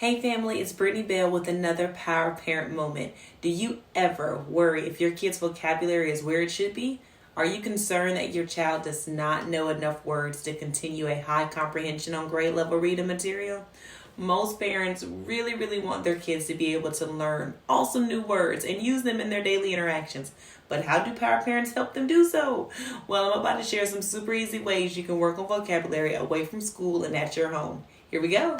Hey family, it's Brittany Bell with another Power Parent moment. Do you ever worry if your kid's vocabulary is where it should be? Are you concerned that your child does not know enough words to continue a high comprehension on grade level reading material? Most parents really want their kids to be able to learn awesome new words and use them in their daily interactions. But how do Power Parents help them do so? Well, I'm about to share some super easy ways you can work on vocabulary away from school and at your home. Here we go.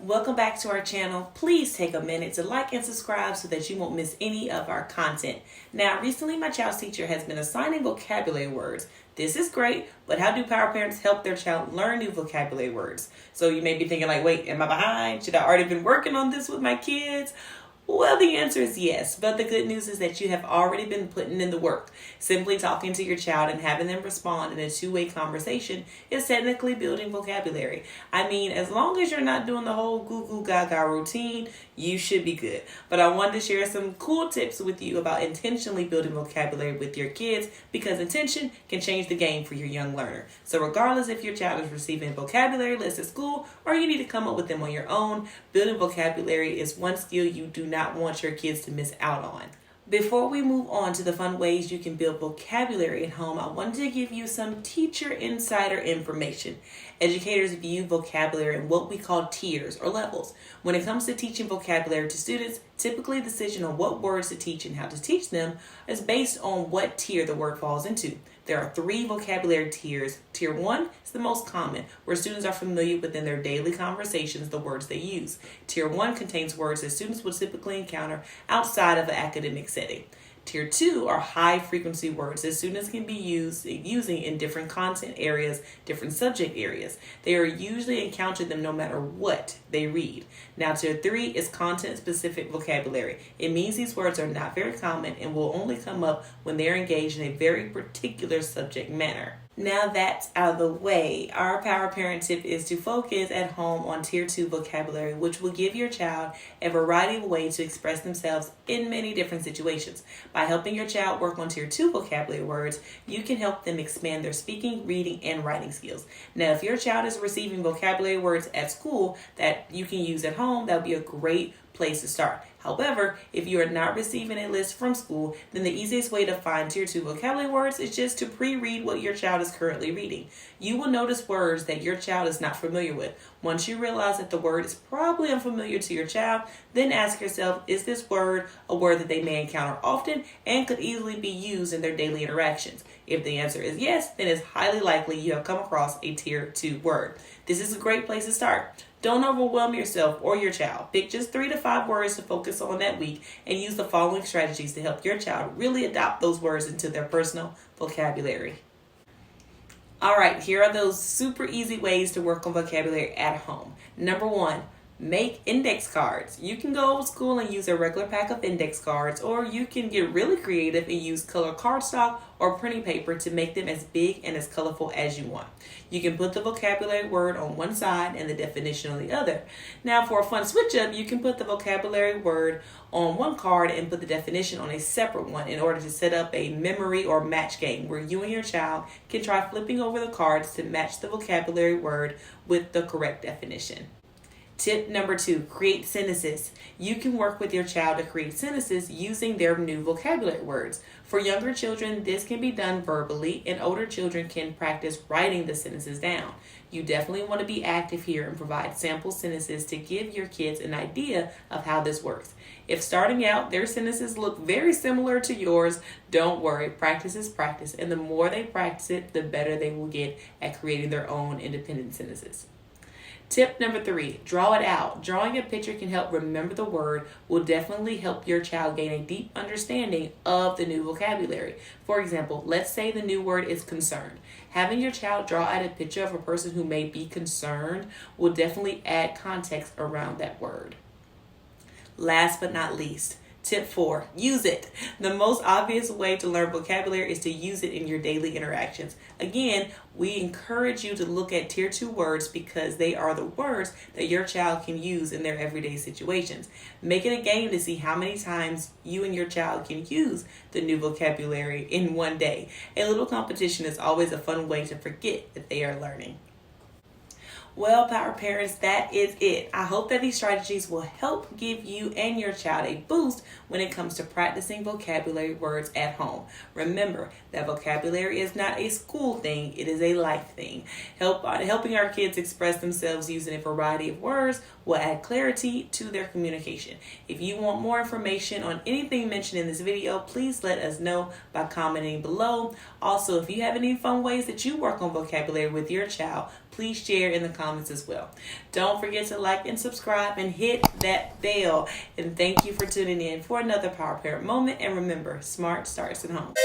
Welcome back to our channel. Please take a minute to like and subscribe so that you won't miss any of our content. Now, recently my child's teacher has been assigning vocabulary words. This is great, but how do Power Parents help their child learn new vocabulary words? So you may be thinking like, wait, am I behind? Should I already been working on this with my kids? Well, the answer is yes, but the good news is that you have already been putting in the work. Simply talking to your child and having them respond in a two-way conversation is technically building vocabulary. I mean, as long as you're not doing the whole goo goo gaga routine, you should be good. But I wanted to share some cool tips with you about intentionally building vocabulary with your kids, because intention can change the game for your young learner. So regardless if your child is receiving vocabulary lists at school or you need to come up with them on your own, building vocabulary is one skill you do not want your kids to miss out on. Before we move on to the fun ways you can build vocabulary at home, I wanted to give you some teacher insider information. Educators view vocabulary in what we call tiers or levels. When it comes to teaching vocabulary to students, typically the decision on what words to teach and how to teach them is based on what tier the word falls into. There are 3 vocabulary tiers. Tier 1 is the most common, where students are familiar within their daily conversations the words they use. Tier 1 contains words that students would typically encounter outside of an academic setting. Tier 2 are high-frequency words that students can be using in different content areas, different subject areas. They are usually encounter them no matter what they read. Now, Tier 3 is content-specific vocabulary. It means these words are not very common and will only come up when they're engaged in a very particular subject matter. Now that's out of the way, our Power Parent tip is to focus at home on Tier 2 vocabulary, which will give your child a variety of ways to express themselves in many different situations. By helping your child work on Tier 2 vocabulary words, you can help them expand their speaking, reading, and writing skills. Now, if your child is receiving vocabulary words at school that you can use at home, that would be a great place to start. However, if you are not receiving a list from school, then the easiest way to find Tier 2 vocabulary words is just to pre-read what your child is currently reading. You will notice words that your child is not familiar with. Once you realize that the word is probably unfamiliar to your child, then ask yourself, is this word a word that they may encounter often and could easily be used in their daily interactions? If the answer is yes, then it's highly likely you have come across a Tier 2 word. This is a great place to start. Don't overwhelm yourself or your child. Pick just 3 to 5 words to focus on that week and use the following strategies to help your child really adopt those words into their personal vocabulary. All right, here are those super easy ways to work on vocabulary at home. Number 1, make index cards. You can go old school and use a regular pack of index cards, or you can get really creative and use color cardstock or printing paper to make them as big and as colorful as you want. You can put the vocabulary word on one side and the definition on the other. Now, for a fun switch up, you can put the vocabulary word on one card and put the definition on a separate one in order to set up a memory or match game where you and your child can try flipping over the cards to match the vocabulary word with the correct definition. Tip number 2, create sentences. You can work with your child to create sentences using their new vocabulary words. For younger children, this can be done verbally, and older children can practice writing the sentences down. You definitely want to be active here and provide sample sentences to give your kids an idea of how this works. If starting out, their sentences look very similar to yours, don't worry, practice is practice, and the more they practice it, the better they will get at creating their own independent sentences. Tip number 3, draw it out. Drawing a picture can help remember the word, will definitely help your child gain a deep understanding of the new vocabulary. For example, let's say the new word is concerned. Having your child draw out a picture of a person who may be concerned will definitely add context around that word. Last but not least, Tip 4, use it. The most obvious way to learn vocabulary is to use it in your daily interactions. Again, we encourage you to look at tier 2 words because they are the words that your child can use in their everyday situations. Make it a game to see how many times you and your child can use the new vocabulary in one day. A little competition is always a fun way to forget that they are learning. Well, Power Parents, that is it. I hope that these strategies will help give you and your child a boost when it comes to practicing vocabulary words at home. Remember that vocabulary is not a school thing, it is a life thing. Helping our kids express themselves using a variety of words will add clarity to their communication. If you want more information on anything mentioned in this video, please let us know by commenting below. Also, if you have any fun ways that you work on vocabulary with your child, please share in the comments as well. Don't forget to like and subscribe and hit that bell. And thank you for tuning in for another Power Parent moment. And remember, smart starts at home.